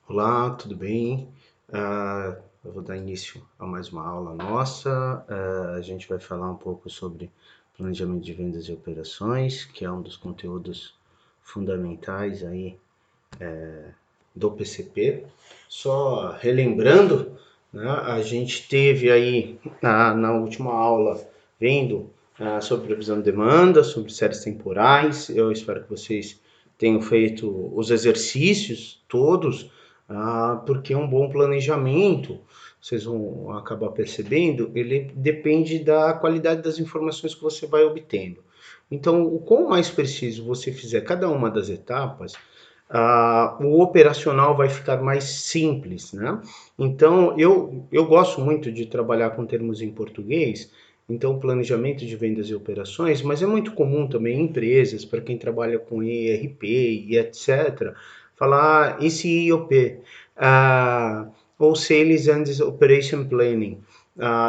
Olá, tudo bem? Eu vou dar início a mais uma aula nossa. A gente vai falar um pouco sobre planejamento de vendas e operações, que é um dos conteúdos fundamentais aí do PCP. Só relembrando, né, a gente teve aí na última aula vendo sobre previsão de demanda, sobre séries temporais. Eu espero que vocês tenham feito os exercícios todos, porque um bom planejamento, vocês vão acabar percebendo, ele depende da qualidade das informações que você vai obtendo. Então, o quão mais preciso você fizer cada uma das etapas, o operacional vai ficar mais simples, né? Então, eu gosto muito de trabalhar com termos em português, então planejamento de vendas e operações, mas é muito comum também em empresas, para quem trabalha com ERP e etc., falar ECOP, ou Sales and Operation Planning.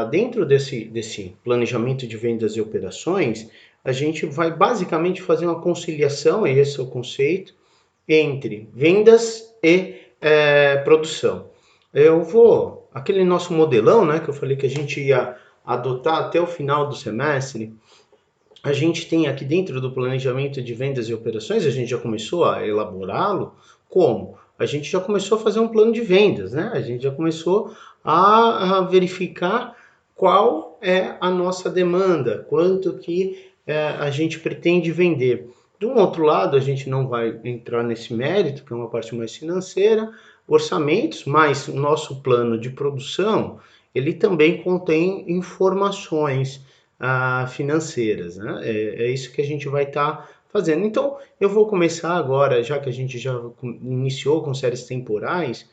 Dentro desse planejamento de vendas e operações, a gente vai basicamente fazer uma conciliação, esse é o conceito, entre vendas e produção. Aquele nosso modelão, né, que eu falei que a gente ia adotar até o final do semestre, a gente tem aqui dentro do planejamento de vendas e operações, a gente já começou a elaborá-lo. Como? A gente já começou a fazer um plano de vendas, né? A gente já começou a verificar qual é a nossa demanda, quanto que a gente pretende vender. Do outro lado, a gente não vai entrar nesse mérito, que é uma parte mais financeira, orçamentos, mas o nosso plano de produção, ele também contém informações financeiras, né? É isso que a gente vai estar fazendo. Então, eu vou começar agora, já que a gente já iniciou com séries temporais,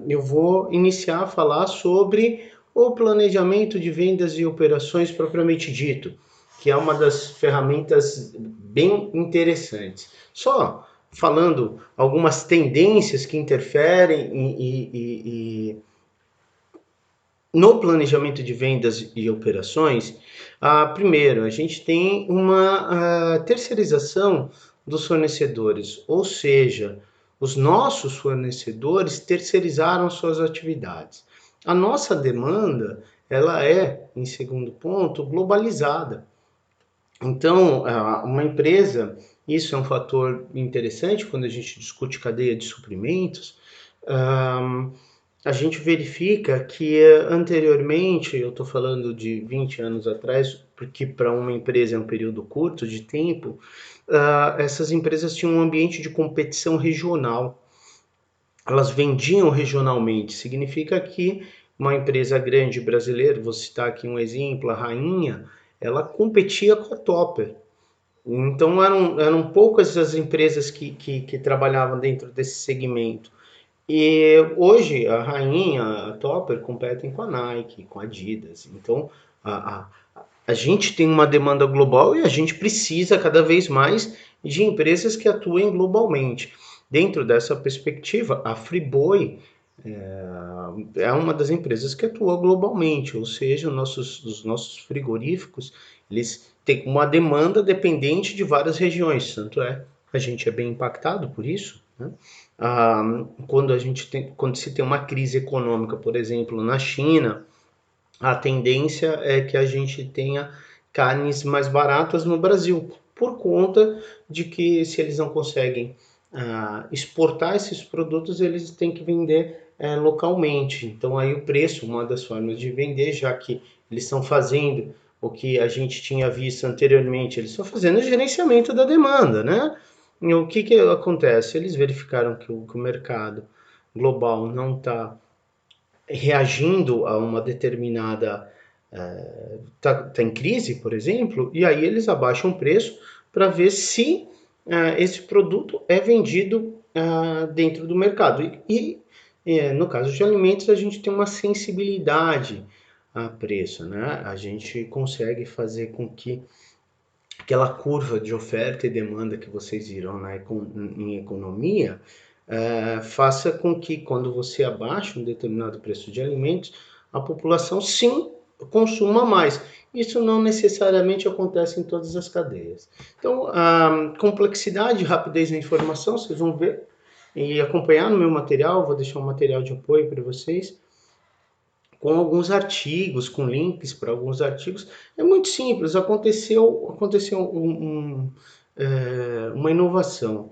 eu vou iniciar a falar sobre o planejamento de vendas e operações propriamente dito, que é uma das ferramentas bem interessantes. Só falando algumas tendências que interferem no planejamento de vendas e operações, primeiro, a gente tem uma terceirização dos fornecedores, ou seja, os nossos fornecedores terceirizaram suas atividades. A nossa demanda, ela é, em segundo ponto, globalizada. Então, uma empresa, isso é um fator interessante quando a gente discute cadeia de suprimentos, a gente verifica que anteriormente, eu estou falando de 20 anos atrás, porque para uma empresa é um período curto de tempo, essas empresas tinham um ambiente de competição regional. Elas vendiam regionalmente, significa que uma empresa grande brasileira, vou citar aqui um exemplo, a Rainha, ela competia com a Topper. Então eram poucas as empresas que trabalhavam dentro desse segmento. E hoje a Rainha, a Topper, competem com a Nike, com a Adidas. Então a gente tem uma demanda global e a gente precisa cada vez mais de empresas que atuem globalmente. Dentro dessa perspectiva, a Friboi é uma das empresas que atua globalmente, ou seja, os nossos frigoríficos, eles têm uma demanda dependente de várias regiões, tanto é a gente é bem impactado por isso, né? Quando se tem uma crise econômica, por exemplo, na China, a tendência é que a gente tenha carnes mais baratas no Brasil, por conta de que se eles não conseguem exportar esses produtos, eles têm que vender localmente. Então aí o preço, uma das formas de vender, já que eles estão fazendo o que a gente tinha visto anteriormente, eles estão fazendo o gerenciamento da demanda, né? E o que acontece? Eles verificaram que o mercado global não está reagindo a uma determinada tá em crise, por exemplo, e aí eles abaixam o preço para ver se esse produto é vendido dentro do mercado. No caso de alimentos, a gente tem uma sensibilidade a preço, né? A gente consegue fazer com que aquela curva de oferta e demanda que vocês viram em economia, faça com que quando você abaixa um determinado preço de alimentos, a população sim consuma mais. Isso não necessariamente acontece em todas as cadeias. Então, a complexidade e rapidez da informação, vocês vão ver, e acompanhar no meu material, vou deixar um material de apoio para vocês, com alguns artigos, com links para alguns artigos. É muito simples, aconteceu uma inovação.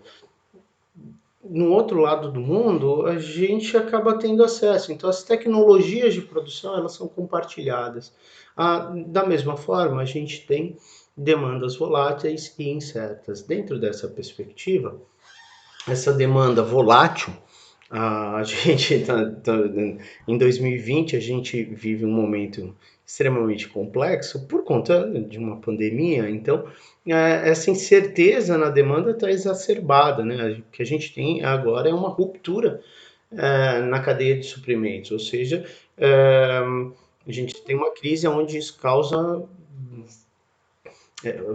No outro lado do mundo, a gente acaba tendo acesso. Então, as tecnologias de produção, elas são compartilhadas. Da mesma forma, a gente tem demandas voláteis e incertas. Dentro dessa perspectiva, essa demanda volátil, a gente em 2020 a gente vive um momento extremamente complexo por conta de uma pandemia. Então, essa incerteza na demanda está exacerbada, né? O que a gente tem agora é uma ruptura na cadeia de suprimentos, ou seja, a gente tem uma crise onde isso causa,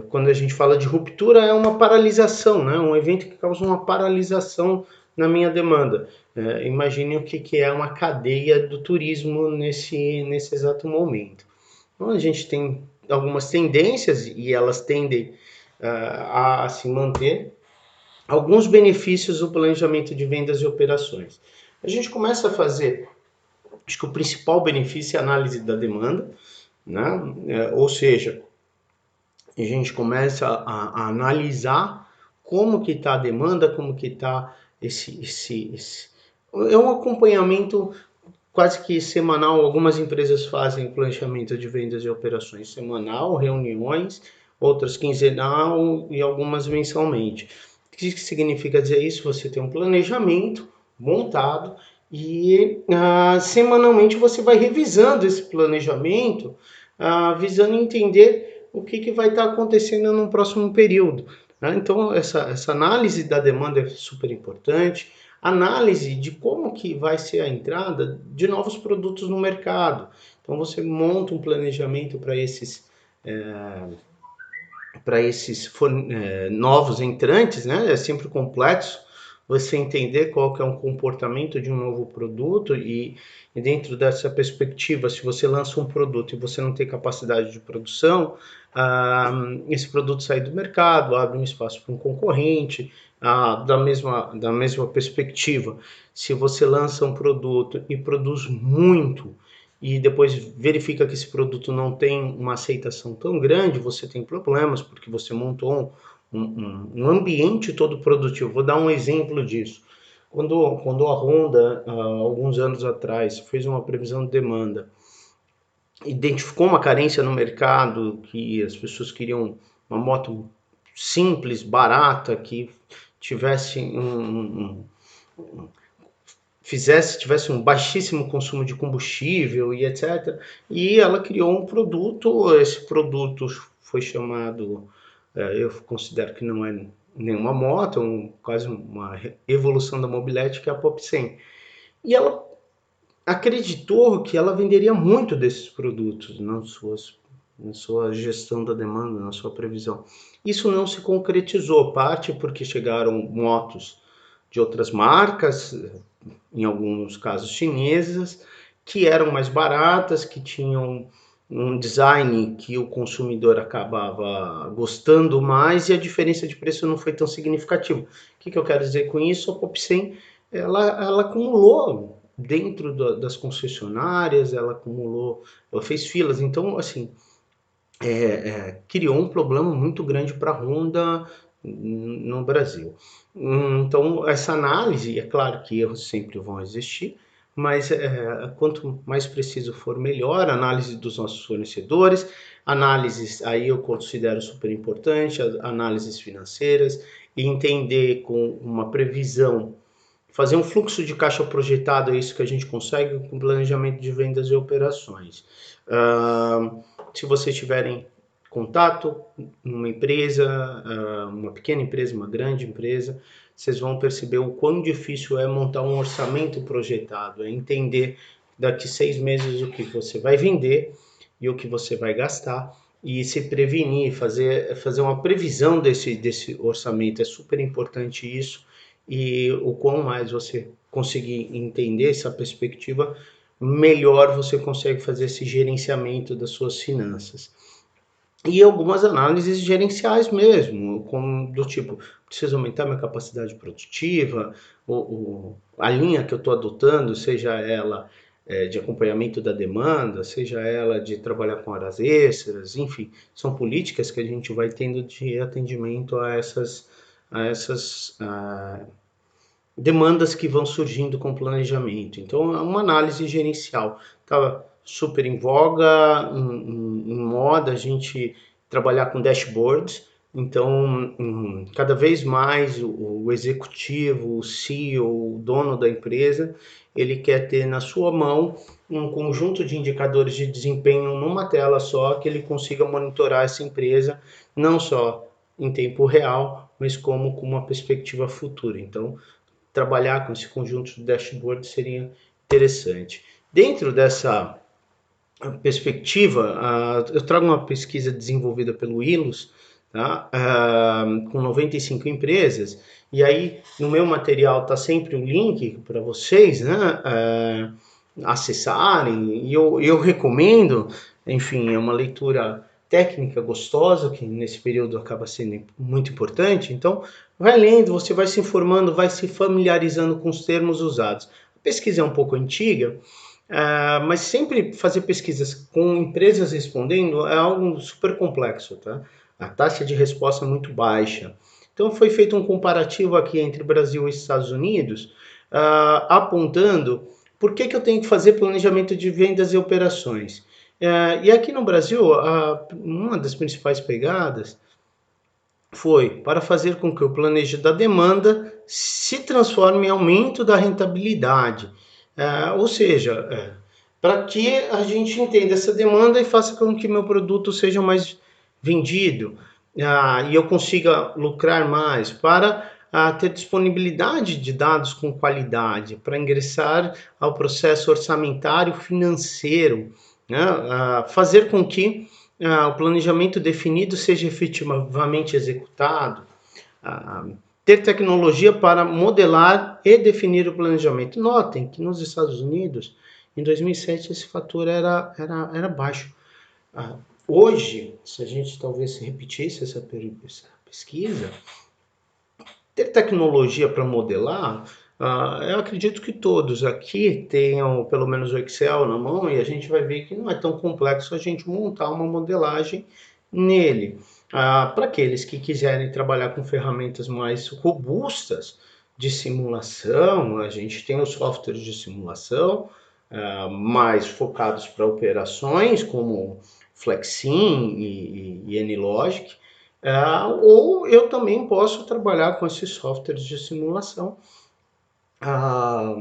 quando a gente fala de ruptura, é uma paralisação, né? Um evento que causa uma paralisação na minha demanda. Imagine o que é uma cadeia do turismo nesse exato momento. Então, a gente tem algumas tendências e elas tendem a se manter. Alguns benefícios do planejamento de vendas e operações. A gente começa a fazer, acho que o principal benefício é a análise da demanda, né? Ou seja, a gente começa a analisar como que está a demanda, como que está esse. É um acompanhamento quase que semanal. Algumas empresas fazem planejamento de vendas e operações semanal, reuniões, outras quinzenal e algumas mensalmente. O que significa dizer isso? Você tem um planejamento montado e semanalmente você vai revisando esse planejamento, visando entender o que vai estar acontecendo no próximo período. Né? Então, essa análise da demanda é super importante, análise de como que vai ser a entrada de novos produtos no mercado. Então, você monta um planejamento para esses novos entrantes, né? É sempre complexo você entender qual que é um comportamento de um novo produto e dentro dessa perspectiva, se você lança um produto e você não tem capacidade de produção, esse produto sai do mercado, abre um espaço para um concorrente. Da mesma perspectiva, se você lança um produto e produz muito e depois verifica que esse produto não tem uma aceitação tão grande, você tem problemas, porque você montou um ambiente todo produtivo. Vou dar um exemplo disso. Quando a Honda, há alguns anos atrás, fez uma previsão de demanda, identificou uma carência no mercado, que as pessoas queriam uma moto simples, barata, que tivesse tivesse um baixíssimo consumo de combustível e etc. E ela criou um produto, esse produto foi chamado, eu considero que não é nenhuma moto, quase uma evolução da mobilete, que é a Pop 100. E ela acreditou que ela venderia muito desses produtos na sua gestão da demanda, na sua previsão. Isso não se concretizou, parte porque chegaram motos de outras marcas, em alguns casos chinesas, que eram mais baratas, que tinham um design que o consumidor acabava gostando mais e a diferença de preço não foi tão significativa. O que eu quero dizer com isso? A Pop 100 ela acumulou dentro das concessionárias, ela fez filas, então assim, criou um problema muito grande para a Honda no Brasil. Então, essa análise, é claro que erros sempre vão existir, mas quanto mais preciso for, melhor. Análise dos nossos fornecedores, análises, aí eu considero super importante, análises financeiras, e entender com uma previsão, fazer um fluxo de caixa projetado, é isso que a gente consegue com planejamento de vendas e operações. Se vocês tiverem contato numa empresa, uma pequena empresa, uma grande empresa, vocês vão perceber o quão difícil é montar um orçamento projetado, é entender daqui 6 meses o que você vai vender e o que você vai gastar e se prevenir, fazer uma previsão desse orçamento. É super importante isso, e o quão mais você conseguir entender essa perspectiva, melhor você consegue fazer esse gerenciamento das suas finanças. e algumas análises gerenciais mesmo, como do tipo, preciso aumentar minha capacidade produtiva, a linha que eu estou adotando, seja ela de acompanhamento da demanda, seja ela de trabalhar com horas extras, enfim, são políticas que a gente vai tendo de atendimento a essas demandas que vão surgindo com o planejamento. Então, é uma análise gerencial. Estava super em voga, em moda, a gente trabalhar com dashboards. Então, cada vez mais o executivo, o CEO, o dono da empresa, ele quer ter na sua mão um conjunto de indicadores de desempenho numa tela só, que ele consiga monitorar essa empresa, não só em tempo real, mas como com uma perspectiva futura. Então, trabalhar com esse conjunto de dashboard seria interessante. Dentro dessa perspectiva, eu trago uma pesquisa desenvolvida pelo ILOS, tá? Com 95 empresas, e aí no meu material está sempre o link para vocês, né, acessarem, e eu recomendo, enfim, é uma leitura técnica gostosa, que nesse período acaba sendo muito importante, então vai lendo, você vai se informando, vai se familiarizando com os termos usados. A pesquisa é um pouco antiga, mas sempre fazer pesquisas com empresas respondendo é algo super complexo, tá? A taxa de resposta é muito baixa. Então foi feito um comparativo aqui entre Brasil e Estados Unidos, apontando por que eu tenho que fazer planejamento de vendas e operações. E aqui no Brasil, uma das principais pegadas foi para fazer com que o planejo da demanda se transforme em aumento da rentabilidade. Ou seja, para que a gente entenda essa demanda e faça com que meu produto seja mais vendido, e eu consiga lucrar mais, para ter disponibilidade de dados com qualidade, para ingressar ao processo orçamentário financeiro, né? Fazer com que o planejamento definido seja efetivamente executado, ter tecnologia para modelar e definir o planejamento. Notem que nos Estados Unidos, em 2007, esse fator era baixo. Hoje, se a gente talvez repetisse essa pesquisa, ter tecnologia para modelar, eu acredito que todos aqui tenham pelo menos o Excel na mão e a gente vai ver que não é tão complexo a gente montar uma modelagem nele. Para aqueles que quiserem trabalhar com ferramentas mais robustas de simulação, a gente tem os softwares de simulação mais focados para operações, como Flexim e Anylogic, ou eu também posso trabalhar com esses softwares de simulação, ah,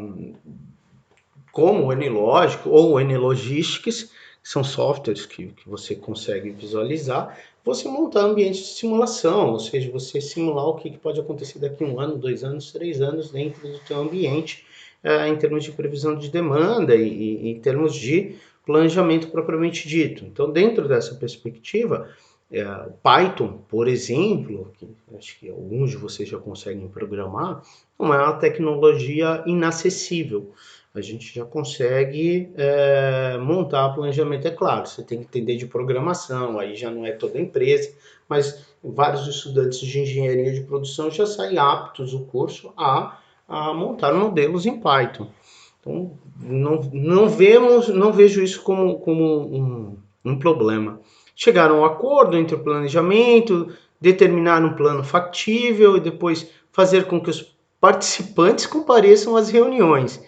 como o Anylogic ou o Anylogistics, que são softwares que você consegue visualizar, você montar ambientes de simulação, ou seja, você simular o que pode acontecer daqui a 1 ano, 2 anos, 3 anos dentro do seu ambiente, em termos de previsão de demanda e em termos de planejamento propriamente dito. Então, dentro dessa perspectiva, o Python, por exemplo, que acho que alguns de vocês já conseguem programar, não é uma tecnologia inacessível. A gente já consegue montar planejamento, é claro, você tem que entender de programação, aí já não é toda a empresa, mas vários estudantes de engenharia de produção já saem aptos o curso a montar modelos em Python. Então, não vejo isso como um problema. Chegaram a um acordo entre o planejamento, determinar um plano factível e depois fazer com que os participantes compareçam às reuniões.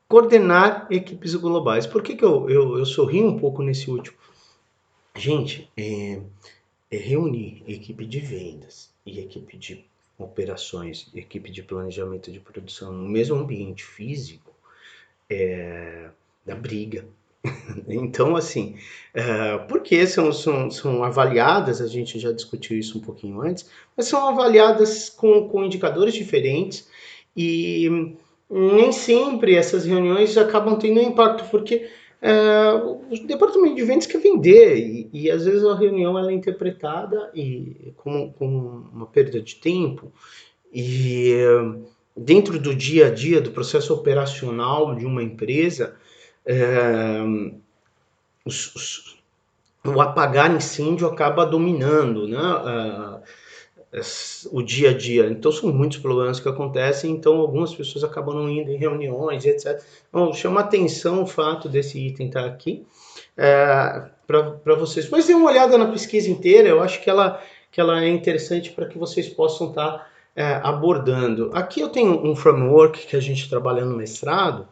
Coordenar equipes globais. Por que eu sorri um pouco nesse último? Gente, reunir equipe de vendas e equipe de operações, equipe de planejamento de produção no mesmo ambiente físico da briga. Então, assim, porque são avaliadas, a gente já discutiu isso um pouquinho antes, mas são avaliadas com indicadores diferentes e nem sempre essas reuniões acabam tendo impacto, porque o departamento de vendas quer vender e às vezes a reunião ela é interpretada como uma perda de tempo e dentro do dia a dia, do processo operacional de uma empresa, os o apagar incêndio acaba dominando, né, o dia a dia. Então são muitos problemas que acontecem, então algumas pessoas acabam não indo em reuniões, etc. Então chama atenção o fato desse item estar aqui para vocês. Mas dê uma olhada na pesquisa inteira, eu acho que ela é interessante para que vocês possam estar abordando. Aqui eu tenho um framework que a gente trabalha no mestrado,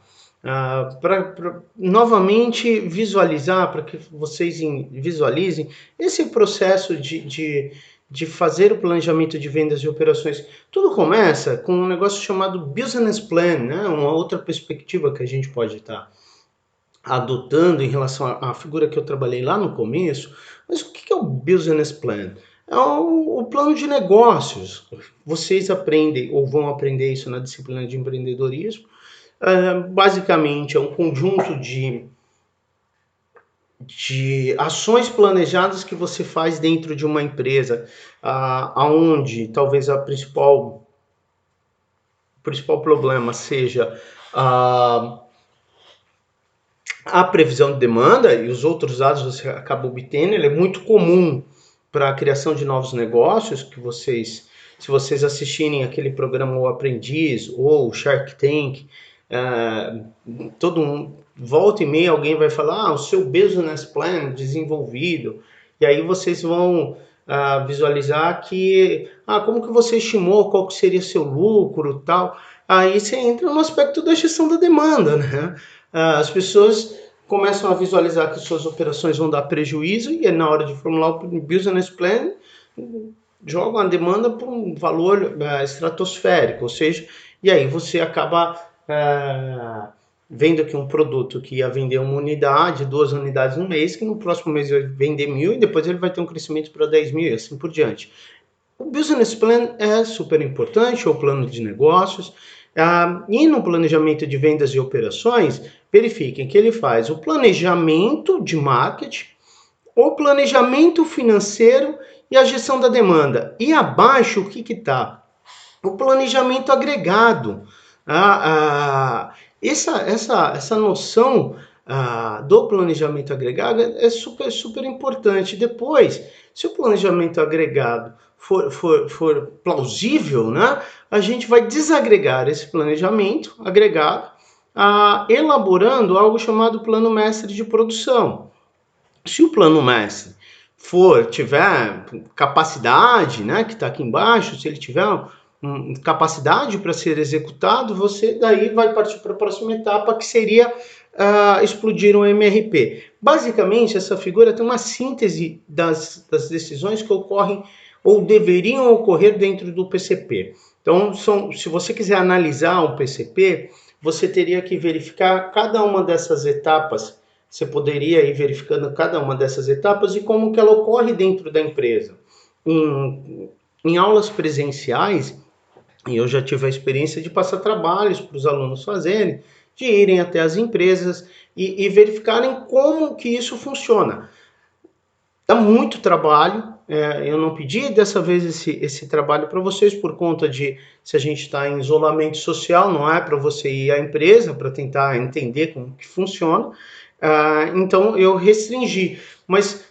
para novamente visualizar, para que vocês visualizem esse processo de fazer o planejamento de vendas e operações. Tudo começa com um negócio chamado business plan, né? Uma outra perspectiva que a gente pode estar adotando em relação à figura que eu trabalhei lá no começo. Mas o que é o business plan? É o plano de negócios. Vocês aprendem ou vão aprender isso na disciplina de empreendedorismo. Basicamente é um conjunto de ações planejadas que você faz dentro de uma empresa, aonde talvez o principal problema seja a previsão de demanda, e os outros dados você acaba obtendo. Ele é muito comum para a criação de novos negócios, que se vocês assistirem aquele programa O Aprendiz ou o Shark Tank, todo mundo, volta e meia alguém vai falar, o seu business plan desenvolvido, e aí vocês vão visualizar que, como que você estimou, qual que seria seu lucro, tal. Aí você entra no aspecto da gestão da demanda, né? As pessoas começam a visualizar que suas operações vão dar prejuízo, e na hora de formular o business plan, jogam a demanda por um valor estratosférico, ou seja, e aí você acaba vendo que um produto que ia vender uma unidade, 2 unidades no mês, que no próximo mês vai vender 1.000 e depois ele vai ter um crescimento para 10.000 e assim por diante. O business plan é super importante, ou plano de negócios. E no planejamento de vendas e operações, verifiquem que ele faz o planejamento de marketing, o planejamento financeiro e a gestão da demanda. E abaixo, o que está? O planejamento agregado. Essa noção do planejamento agregado é super, super importante. Depois, se o planejamento agregado for plausível, né, a gente vai desagregar esse planejamento agregado, elaborando algo chamado plano mestre de produção. Se o plano mestre tiver capacidade, né, que está aqui embaixo, se ele tiver capacidade para ser executado, você daí vai partir para a próxima etapa, que seria explodir um MRP. Basicamente, essa figura tem uma síntese das decisões que ocorrem ou deveriam ocorrer dentro do PCP. Então, se você quiser analisar um PCP, você teria que verificar cada uma dessas etapas. Você poderia ir verificando cada uma dessas etapas e como que ela ocorre dentro da empresa. Em aulas presenciais, e eu já tive a experiência de passar trabalhos para os alunos fazerem, de irem até as empresas e verificarem como que isso funciona. Dá muito trabalho, eu não pedi dessa vez esse trabalho para vocês por conta de, se a gente está em isolamento social, não é para você ir à empresa para tentar entender como que funciona. Então eu restringi, mas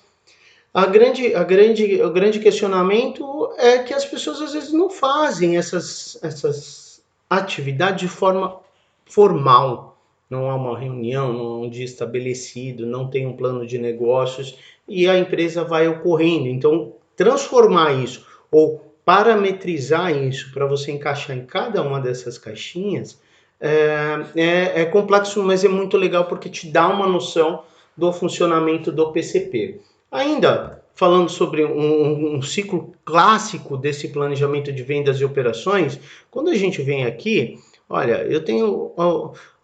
o grande questionamento é que as pessoas às vezes não fazem essas atividades de forma formal. Não há uma reunião, não há um dia estabelecido, não tem um plano de negócios e a empresa vai ocorrendo. Então, transformar isso ou parametrizar isso para você encaixar em cada uma dessas caixinhas é complexo, mas é muito legal porque te dá uma noção do funcionamento do PCP. Ainda falando sobre um ciclo clássico desse planejamento de vendas e operações, quando a gente vem aqui, olha, eu tenho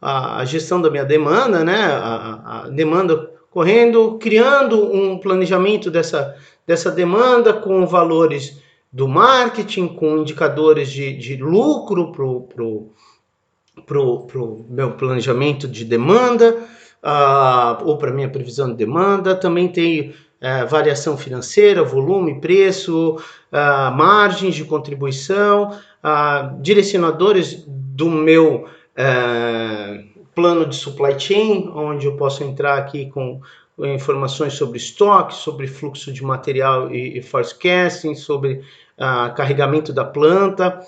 a gestão da minha demanda, né? A demanda correndo, criando um planejamento dessa demanda com valores do marketing, com indicadores de lucro para o meu planejamento de demanda, ou para minha previsão de demanda. Também tenho variação financeira, volume, preço, margens de contribuição, direcionadores do meu plano de supply chain, onde eu posso entrar aqui com informações sobre estoque, sobre fluxo de material e forecasting, sobre carregamento da planta.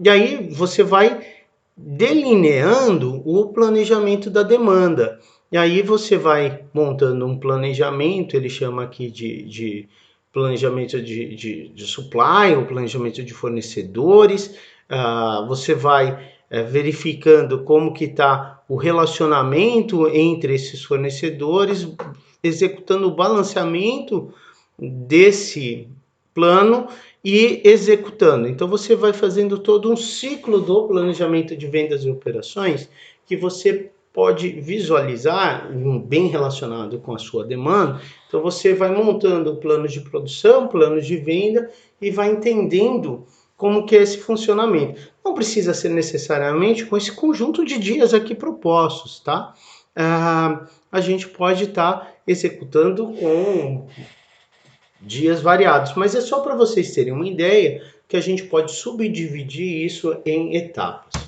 E aí você vai delineando o planejamento da demanda. E aí você vai montando um planejamento, ele chama aqui de planejamento de supply, ou planejamento de fornecedores. Você vai verificando como que está o relacionamento entre esses fornecedores, executando o balanceamento desse plano e executando. Então você vai fazendo todo um ciclo do planejamento de vendas e operações que você pode visualizar bem relacionado com a sua demanda. Então você vai montando planos de produção, planos de venda e vai entendendo como que é esse funcionamento. Não precisa ser necessariamente com esse conjunto de dias aqui propostos, tá? A gente pode estar executando com dias variados, mas é só para vocês terem uma ideia que a gente pode subdividir isso em etapas.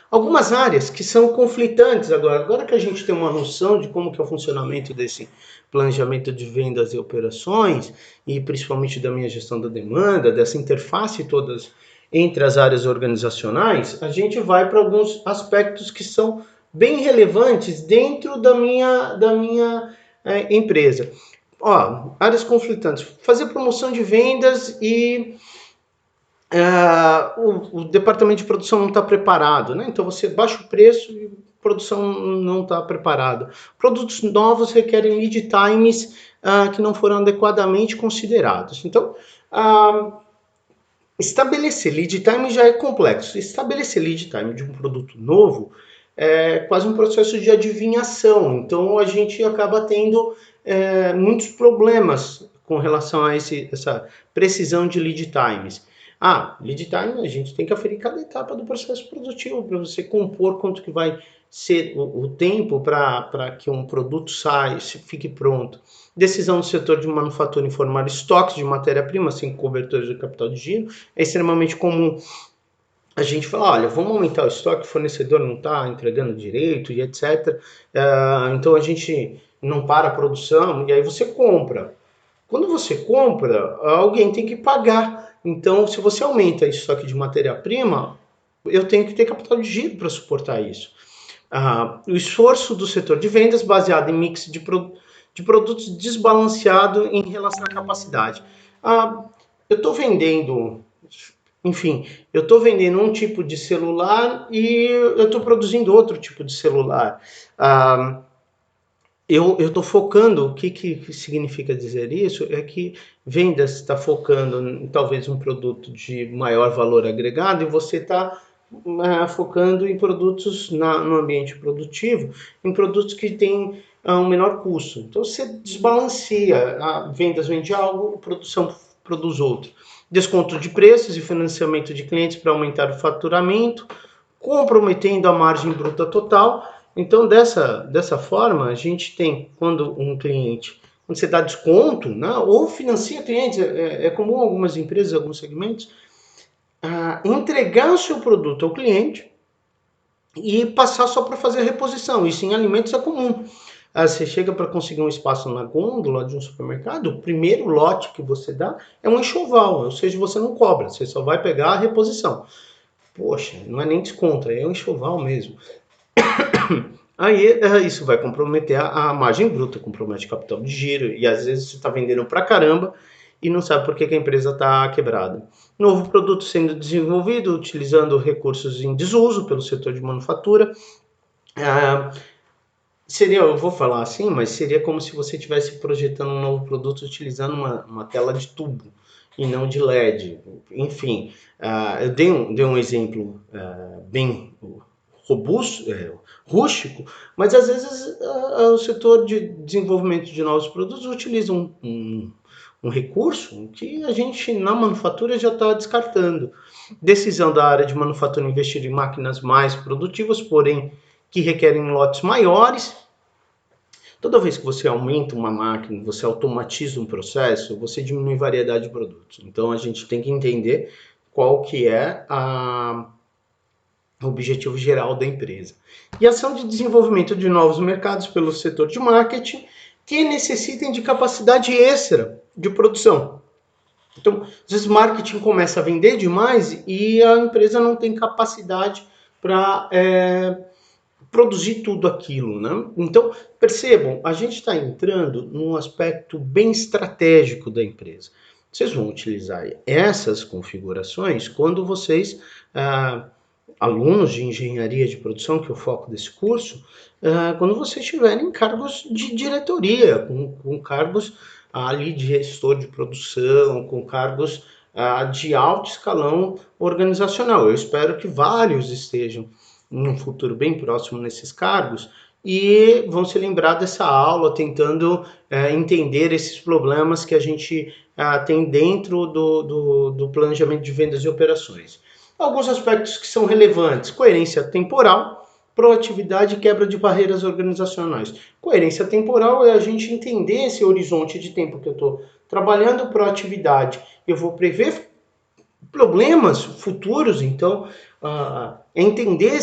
Algumas áreas que são conflitantes agora que a gente tem uma noção de como que é o funcionamento desse planejamento de vendas e operações, e principalmente da minha gestão da demanda, dessa interface todas entre as áreas organizacionais, a gente vai para alguns aspectos que são bem relevantes dentro da minha empresa. Áreas conflitantes. Fazer promoção de vendas e o departamento de produção não está preparado, né? Então você baixa o preço e a produção não está preparada. Produtos novos requerem lead times que não foram adequadamente considerados. Então, estabelecer lead time já é complexo. Estabelecer lead time de um produto novo é quase um processo de adivinhação. Então a gente acaba tendo muitos problemas com relação a essa precisão de lead times. Lead time, a gente tem que aferir cada etapa do processo produtivo para você compor quanto que vai ser o tempo para que um produto saia, fique pronto. Decisão do setor de manufatura informar estoques de matéria-prima sem cobertura de capital de giro. É extremamente comum a gente falar, olha, vamos aumentar o estoque, o fornecedor não está entregando direito e etc. Então a gente não para a produção e aí você compra. Quando você compra, alguém tem que pagar. Então, se você aumenta o estoque de matéria-prima, eu tenho que ter capital de giro para suportar isso. O esforço do setor de vendas baseado em mix de produtos desbalanceado em relação à capacidade. Eu estou vendendo, enfim, eu estou vendendo um tipo de celular e eu estou produzindo outro tipo de celular. Eu estou focando, o que significa dizer isso? É que vendas está focando em talvez um produto de maior valor agregado e você está focando em produtos no ambiente produtivo, em produtos que têm um menor custo. Então você desbalanceia, vendas vende algo, produção produz outro. Desconto de preços e financiamento de clientes para aumentar o faturamento, comprometendo a margem bruta total. Então, dessa forma, a gente tem, quando você dá desconto, né, ou financia clientes, é comum algumas empresas, alguns segmentos, entregar o seu produto ao cliente e passar só para fazer a reposição. Isso em alimentos é comum. Você chega para conseguir um espaço na gôndola de um supermercado, o primeiro lote que você dá é um enxoval, ou seja, você não cobra, você só vai pegar a reposição. Poxa, não é nem desconto, é um enxoval mesmo. Aí isso vai comprometer a margem bruta, compromete o capital de giro e às vezes você está vendendo pra caramba e não sabe por que a empresa está quebrada. Novo produto sendo desenvolvido utilizando recursos em desuso pelo setor de manufatura. Eu vou falar assim, mas seria como se você estivesse projetando um novo produto utilizando uma tela de tubo e não de LED. Enfim, eu dei um exemplo bem robusto, rústico, mas às vezes o setor de desenvolvimento de novos produtos utiliza um recurso que a gente na manufatura já está descartando. Decisão da área de manufatura investir em máquinas mais produtivas, porém que requerem lotes maiores. Toda vez que você aumenta uma máquina, você automatiza um processo, você diminui a variedade de produtos. Então a gente tem que entender qual que é objetivo geral da empresa. E ação de desenvolvimento de novos mercados pelo setor de marketing que necessitem de capacidade extra de produção. Então, às vezes, marketing começa a vender demais e a empresa não tem capacidade para produzir tudo aquilo, né? Então, percebam, a gente está entrando num aspecto bem estratégico da empresa. Vocês vão utilizar essas configurações quando vocês, alunos de engenharia de produção, que é o foco desse curso, quando vocês tiverem cargos de diretoria, com cargos ali de gestor de produção, com cargos de alto escalão organizacional. Eu espero que vários estejam em um futuro bem próximo nesses cargos e vão se lembrar dessa aula tentando entender esses problemas que a gente tem dentro do planejamento de vendas e operações. Alguns aspectos que são relevantes: coerência temporal, proatividade e quebra de barreiras organizacionais. Coerência temporal é a gente entender esse horizonte de tempo que eu estou trabalhando. Proatividade, eu vou prever problemas futuros, então entender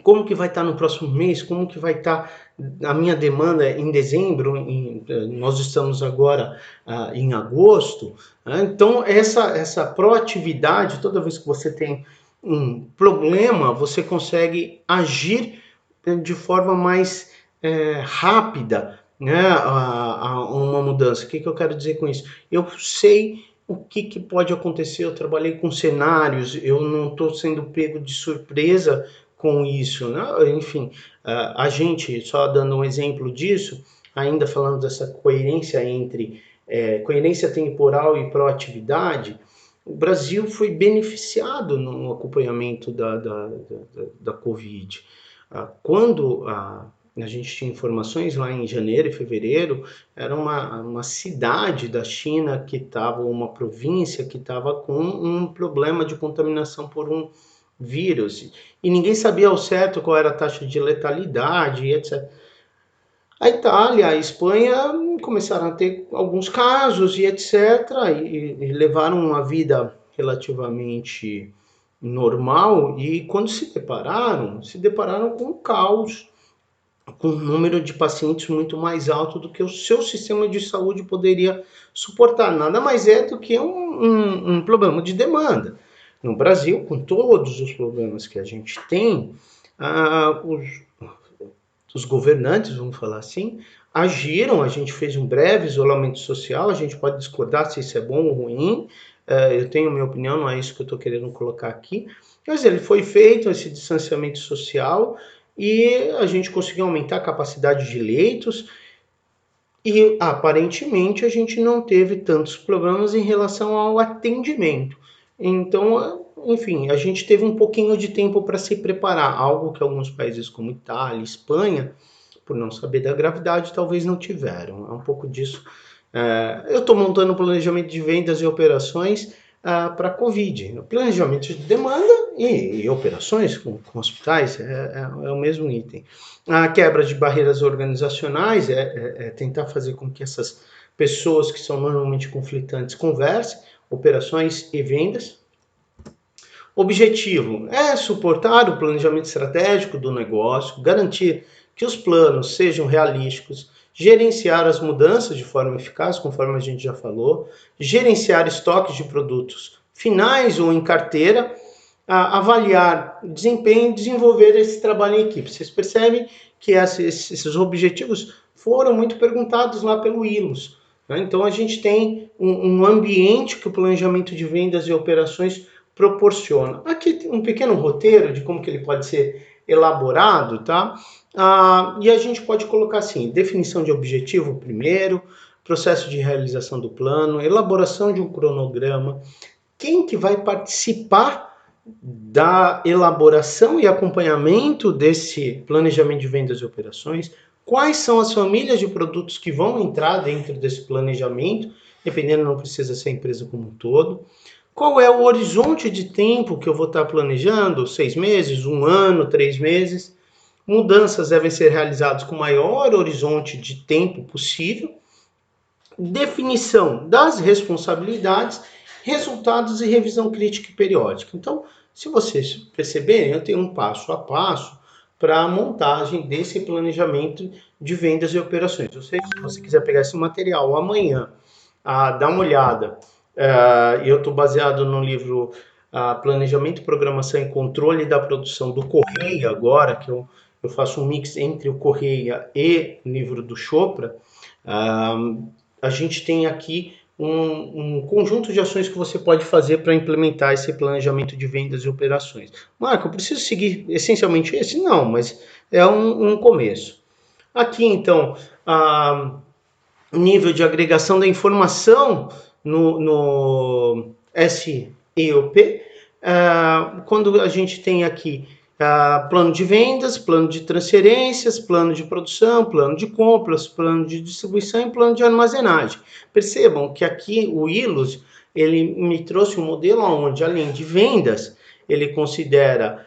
como que vai estar no próximo mês, como que vai estar a minha demanda em dezembro, nós estamos agora em agosto, né? Então essa proatividade, toda vez que você tem um problema, você consegue agir de forma mais rápida, né, a uma mudança. O que eu quero dizer com isso? Eu sei o que pode acontecer, eu trabalhei com cenários, eu não estou sendo pego de surpresa com isso, né? Enfim, a gente, só dando um exemplo disso, ainda falando dessa coerência entre coerência temporal e proatividade, o Brasil foi beneficiado no acompanhamento da Covid. Quando a gente tinha informações lá em janeiro e fevereiro, era uma cidade da China que estava, uma província que estava com um problema de contaminação por um vírus, e ninguém sabia ao certo qual era a taxa de letalidade, etc. A Itália, a Espanha começaram a ter alguns casos e etc. E levaram uma vida relativamente normal, e quando se depararam com um caos, com um número de pacientes muito mais alto do que o seu sistema de saúde poderia suportar. Nada mais é do que um problema de demanda. No Brasil, com todos os problemas que a gente tem, os governantes, vamos falar assim, agiram. A gente fez um breve isolamento social, a gente pode discordar se isso é bom ou ruim, eu tenho minha opinião, não é isso que eu estou querendo colocar aqui, mas ele foi feito, esse distanciamento social, e a gente conseguiu aumentar a capacidade de leitos, e aparentemente a gente não teve tantos problemas em relação ao atendimento. Então, enfim, a gente teve um pouquinho de tempo para se preparar, algo que alguns países como Itália, Espanha, por não saber da gravidade, talvez não tiveram. É um pouco disso. Eu estou montando um planejamento de vendas e operações para a Covid. Planejamento de demanda e operações com hospitais é o mesmo item. A quebra de barreiras organizacionais é tentar fazer com que essas pessoas que são normalmente conflitantes conversem, operações e vendas. Objetivo é suportar o planejamento estratégico do negócio, garantir que os planos sejam realísticos, gerenciar as mudanças de forma eficaz, conforme a gente já falou, gerenciar estoques de produtos finais ou em carteira, avaliar desempenho e desenvolver esse trabalho em equipe. Vocês percebem que esses objetivos foram muito perguntados lá pelo ILOS, né? Então a gente tem um ambiente que o planejamento de vendas e operações proporciona. Aqui tem um pequeno roteiro de como que ele pode ser elaborado, tá? E a gente pode colocar assim: definição de objetivo primeiro, processo de realização do plano, elaboração de um cronograma, quem que vai participar da elaboração e acompanhamento desse planejamento de vendas e operações, quais são as famílias de produtos que vão entrar dentro desse planejamento, dependendo, não precisa ser a empresa como um todo. Qual é o horizonte de tempo que eu vou estar planejando? 6 meses, 1 ano, 3 meses? Mudanças devem ser realizadas com o maior horizonte de tempo possível. Definição das responsabilidades, resultados e revisão crítica e periódica. Então, Se vocês perceberem, eu tenho um passo a passo para a montagem desse planejamento de vendas e operações. Ou seja, se você quiser pegar esse material amanhã, dar uma olhada, e eu estou baseado no livro Planejamento, Programação e Controle da Produção do Correia agora, que eu faço um mix entre o Correia e o livro do Chopra. A gente tem aqui um conjunto de ações que você pode fazer para implementar esse planejamento de vendas e operações. Marco, eu preciso seguir essencialmente esse? Não, mas é um começo. Aqui, então, nível de agregação da informação no SEOP, quando a gente tem aqui plano de vendas, plano de transferências, plano de produção, plano de compras, plano de distribuição e plano de armazenagem. Percebam que aqui o Ilus, ele me trouxe um modelo onde, além de vendas, ele considera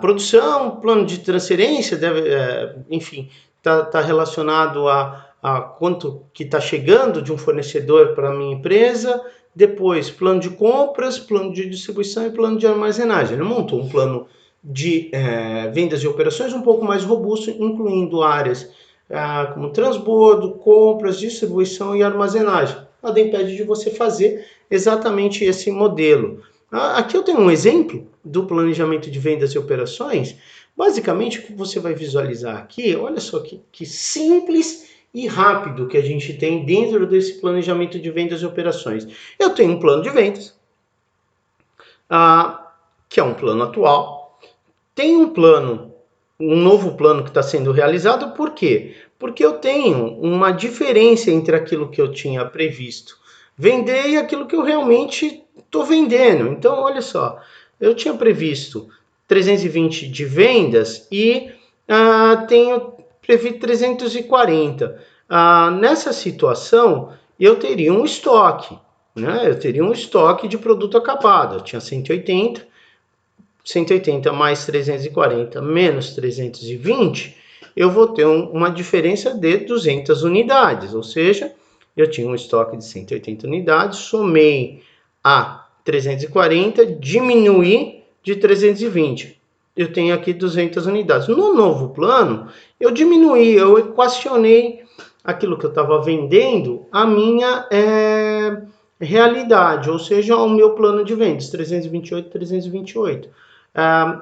produção, plano de transferência, enfim, está relacionado a quanto que está chegando de um fornecedor para a minha empresa, depois plano de compras, plano de distribuição e plano de armazenagem. Ele montou um plano de vendas e operações um pouco mais robusto, incluindo áreas como transbordo, compras, distribuição e armazenagem. Nada impede de você fazer exatamente esse modelo. Aqui eu tenho um exemplo do planejamento de vendas e operações. Basicamente, o que você vai visualizar aqui, olha só que simples e rápido que a gente tem dentro desse planejamento de vendas e operações. Eu tenho um plano de vendas, que é um plano atual. Tem um novo plano que está sendo realizado. Por quê? Porque eu tenho uma diferença entre aquilo que eu tinha previsto vender e aquilo que eu realmente estou vendendo. Então, olha só, eu tinha previsto 320 de vendas e tenho previsto 340. Nessa situação, eu teria um estoque, né? Eu teria um estoque de produto acabado. Eu tinha 180 mais 340 menos 320, eu vou ter uma diferença de 200 unidades, ou seja, eu tinha um estoque de 180 unidades, somei a 340, diminuí de 320. Eu tenho aqui 200 unidades. No novo plano, eu diminuí, eu equacionei aquilo que eu estava vendendo, a minha realidade, ou seja, o meu plano de vendas, 328, 328.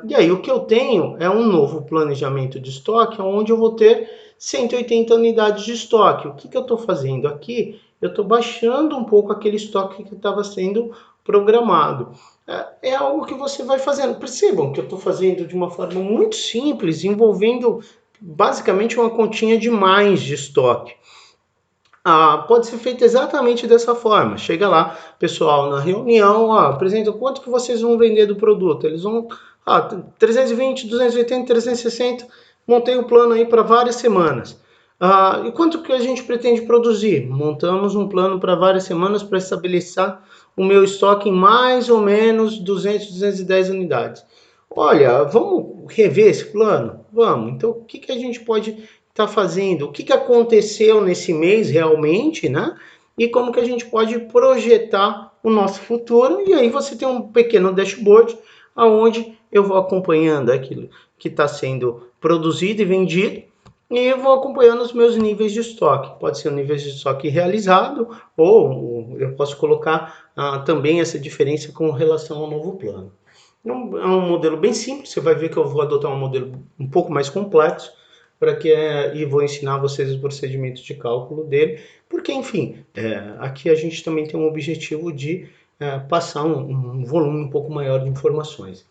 E aí o que eu tenho é um novo planejamento de estoque, onde eu vou ter 180 unidades de estoque. O que eu estou fazendo aqui? Eu estou baixando um pouco aquele estoque que estava sendo programado. É algo que você vai fazendo. Percebam que eu estou fazendo de uma forma muito simples, envolvendo basicamente uma continha de mais de estoque. Pode ser feito exatamente dessa forma. Chega lá, pessoal, na reunião, apresenta quanto que vocês vão vender do produto. Eles vão, 320, 280, 360, montei o plano aí para várias semanas. E quanto que a gente pretende produzir? Montamos um plano para várias semanas para estabelecer o meu estoque em mais ou menos 200, 210 unidades. Olha, vamos rever esse plano? Vamos. Então, o que a gente pode estar fazendo? O que aconteceu nesse mês realmente, né? E como que a gente pode projetar o nosso futuro? E aí você tem um pequeno dashboard onde eu vou acompanhando aquilo que está sendo produzido e vendido e eu vou acompanhando os meus níveis de estoque. Pode ser o nível de estoque realizado ou eu posso colocar também essa diferença com relação ao novo plano. É um modelo bem simples, você vai ver que eu vou adotar um modelo um pouco mais complexo e vou ensinar vocês os procedimentos de cálculo dele, porque, enfim, aqui a gente também tem um objetivo de passar um volume um pouco maior de informações.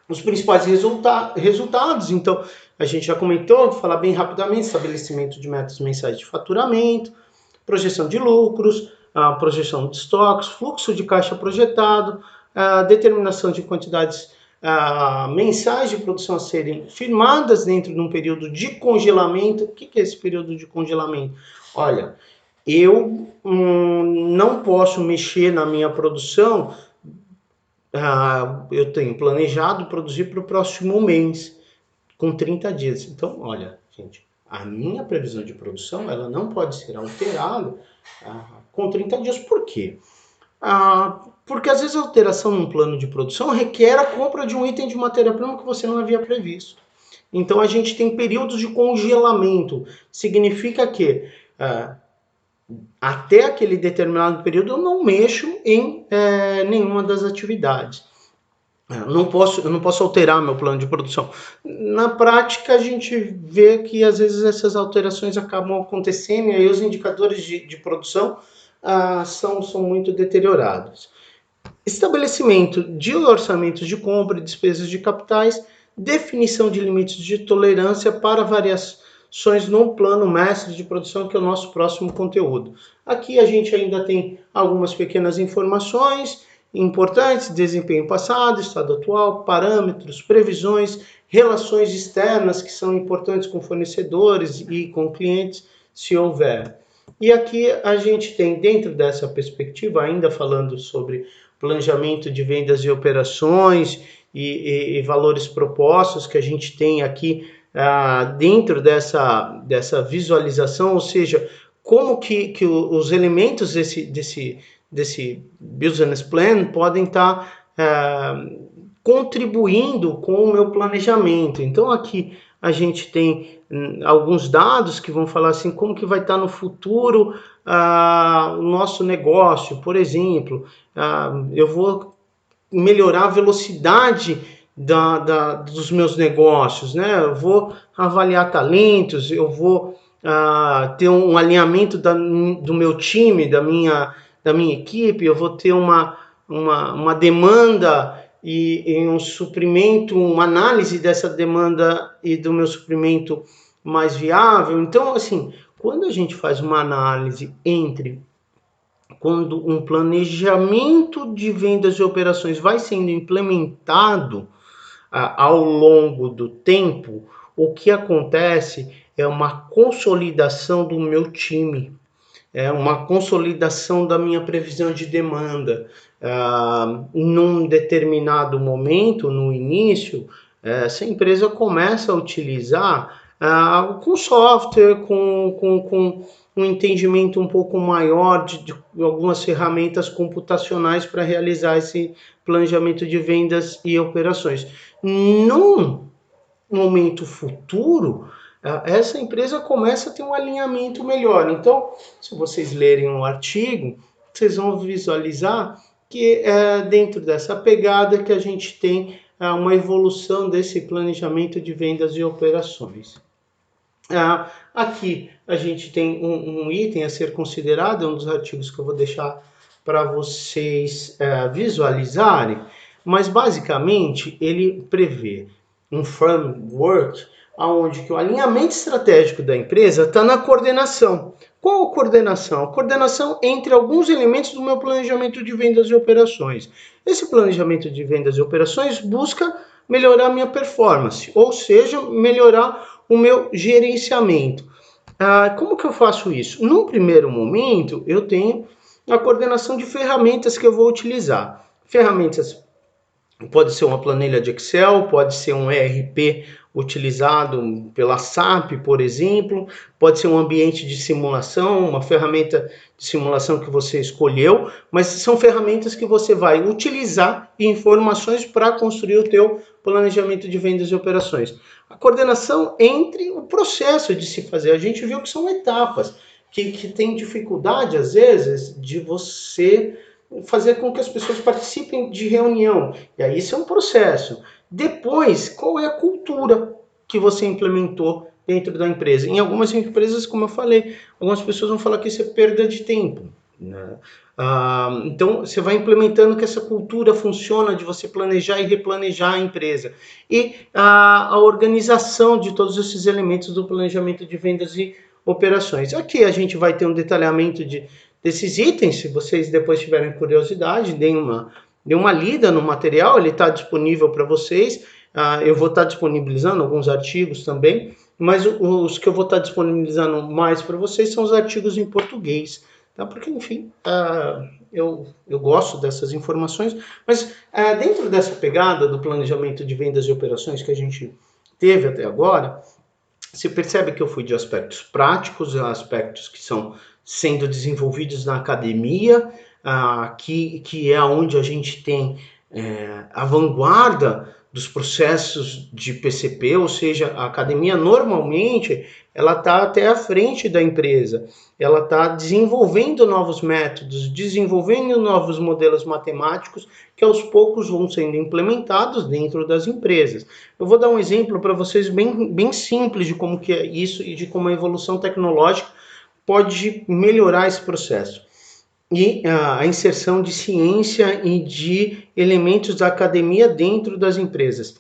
Os principais resultados, então, a gente já comentou, vou falar bem rapidamente: estabelecimento de metas mensais de faturamento, projeção de lucros, projeção de estoques, fluxo de caixa projetado, determinação de quantidades mensais de produção a serem firmadas dentro de um período de congelamento. O que é esse período de congelamento? Olha, eu não posso mexer na minha produção. Eu tenho planejado produzir para o próximo mês, com 30 dias. Então, olha, gente, a minha previsão de produção ela não pode ser alterada com 30 dias. Por quê? Porque às vezes a alteração num plano de produção requer a compra de um item de matéria-prima que você não havia previsto. Então a gente tem períodos de congelamento. Significa que até aquele determinado período eu não mexo em nenhuma das atividades. Eu não posso alterar meu plano de produção. Na prática, a gente vê que às vezes essas alterações acabam acontecendo e aí os indicadores de produção são muito deteriorados. Estabelecimento de orçamentos de compra e despesas de capitais, definição de limites de tolerância para variações no plano mestre de produção, que é o nosso próximo conteúdo. Aqui a gente ainda tem algumas pequenas informações importantes: desempenho passado, estado atual, parâmetros, previsões, relações externas que são importantes com fornecedores e com clientes, se houver. E aqui a gente tem, dentro dessa perspectiva, ainda falando sobre planejamento de vendas e operações e valores propostos que a gente tem aqui dentro dessa visualização, ou seja, como que os elementos desse business plan podem estar contribuindo com o meu planejamento. Então aqui a gente tem alguns dados que vão falar assim, como que vai estar no futuro o nosso negócio. Por exemplo, eu vou melhorar a velocidade dos meus negócios, né? Eu vou avaliar talentos, eu vou ter um alinhamento do meu time, da minha equipe, eu vou ter uma demanda e um suprimento, uma análise dessa demanda e do meu suprimento mais viável. Então, assim, quando a gente faz uma análise entre quando um planejamento de vendas e operações vai sendo implementado ao longo do tempo, o que acontece é uma consolidação do meu time, é uma consolidação da minha previsão de demanda. Num determinado momento, no início, essa empresa começa a utilizar com software, com um entendimento um pouco maior de algumas ferramentas computacionais para realizar esse planejamento de vendas e operações. Num momento futuro, essa empresa começa a ter um alinhamento melhor. Então, se vocês lerem um artigo, vocês vão visualizar que dentro dessa pegada que a gente tem uma evolução desse planejamento de vendas e operações. Aqui a gente tem um item a ser considerado, é um dos artigos que eu vou deixar para vocês visualizarem, mas basicamente ele prevê um framework onde que o alinhamento estratégico da empresa está na coordenação. Qual a coordenação? A coordenação entre alguns elementos do meu planejamento de vendas e operações. Esse planejamento de vendas e operações busca melhorar a minha performance, ou seja, melhorar o meu gerenciamento. Como que eu faço isso? Num primeiro momento, eu tenho a coordenação de ferramentas que eu vou utilizar. Ferramentas pode ser uma planilha de Excel, pode ser um ERP utilizado pela SAP, por exemplo, pode ser um ambiente de simulação, uma ferramenta de simulação que você escolheu, mas são ferramentas que você vai utilizar e informações para construir o teu planejamento de vendas e operações. A coordenação entre o processo de se fazer, a gente viu que são etapas, que tem dificuldade às vezes de você fazer com que as pessoas participem de reunião. E aí isso é um processo. Depois, qual é a cultura que você implementou dentro da empresa? Em algumas empresas, como eu falei, algumas pessoas vão falar que isso é perda de tempo, né? Então, você vai implementando que essa cultura funciona de você planejar e replanejar a empresa. E a organização de todos esses elementos do planejamento de vendas e operações. Aqui a gente vai ter um detalhamento desses itens. Se vocês depois tiverem curiosidade, deem uma lida no material, ele está disponível para vocês. Eu vou estar disponibilizando alguns artigos também, mas os que eu vou estar disponibilizando mais para vocês são os artigos em português, tá? Porque, enfim, eu gosto dessas informações, mas dentro dessa pegada do planejamento de vendas e operações que a gente teve até agora, você percebe que eu fui de aspectos práticos, aspectos que são sendo desenvolvidos na academia, que é onde a gente tem a vanguarda dos processos de PCP, ou seja, a academia normalmente ela está até à frente da empresa, ela está desenvolvendo novos métodos, desenvolvendo novos modelos matemáticos que aos poucos vão sendo implementados dentro das empresas. Eu vou dar um exemplo para vocês bem simples de como que é isso e de como a evolução tecnológica pode melhorar esse processo. E a inserção de ciência e de elementos da academia dentro das empresas.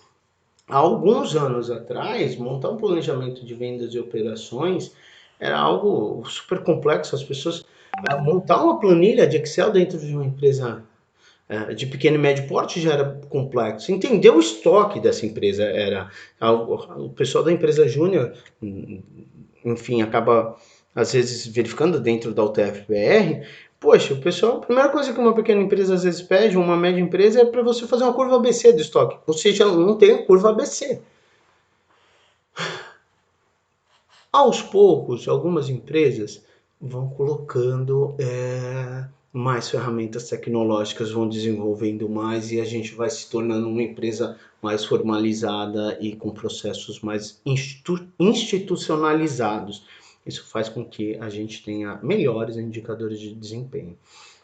Há alguns anos atrás, montar um planejamento de vendas e operações era algo super complexo. As pessoas montar uma planilha de Excel dentro de uma empresa de pequeno e médio porte já era complexo. Entender o estoque dessa empresa era o pessoal da empresa júnior, enfim, acaba às vezes verificando dentro da UTF-PR. Poxa, o pessoal, a primeira coisa que uma pequena empresa às vezes pede, uma média empresa, é para você fazer uma curva ABC de estoque. Ou seja, não tem curva ABC. Aos poucos, algumas empresas vão colocando mais ferramentas tecnológicas, vão desenvolvendo mais e a gente vai se tornando uma empresa mais formalizada e com processos mais institucionalizados. Isso faz com que a gente tenha melhores indicadores de desempenho.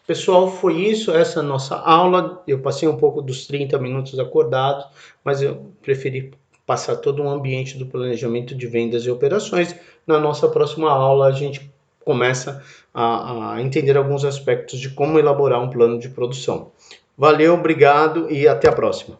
Pessoal, foi isso, essa nossa aula. Eu passei um pouco dos 30 minutos acordados, mas eu preferi passar todo um ambiente do planejamento de vendas e operações. Na nossa próxima aula, a gente começa a entender alguns aspectos de como elaborar um plano de produção. Valeu, obrigado e até a próxima.